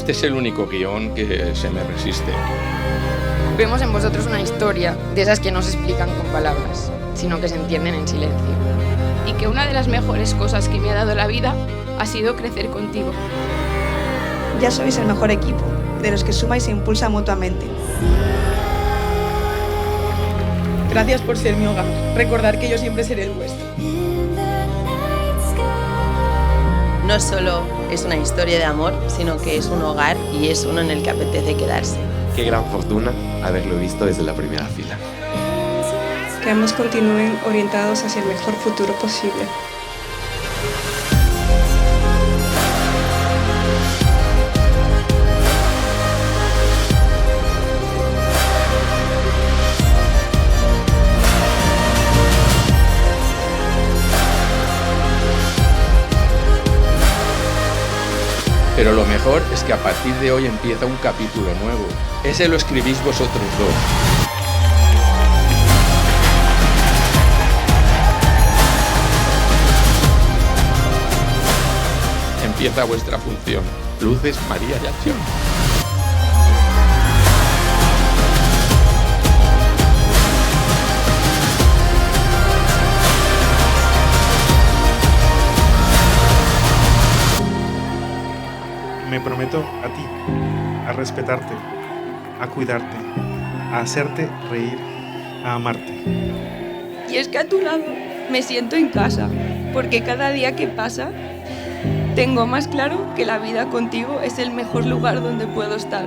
este es el único guión que se me resiste. Vemos en vosotros una historia de esas que no se explican con palabras, sino que se entienden en silencio. Y que una de las mejores cosas que me ha dado la vida ha sido crecer contigo. Ya sois el mejor equipo, de los que suma y se impulsa mutuamente. Gracias por ser mi hogar. Recordar que yo siempre seré el vuestro. No solo es una historia de amor, sino que es un hogar y es uno en el que apetece quedarse. Qué gran fortuna haberlo visto desde la primera fila. Que ambos continúen orientados hacia el mejor futuro posible. Pero lo mejor es que a partir de hoy empieza un capítulo nuevo. Ese lo escribís vosotros dos. Empieza vuestra función. Luces, María y acción. Me prometo a ti, a respetarte, a cuidarte, a hacerte reír, a amarte. Y es que a tu lado me siento en casa, porque cada día que pasa tengo más claro que la vida contigo es el mejor lugar donde puedo estar.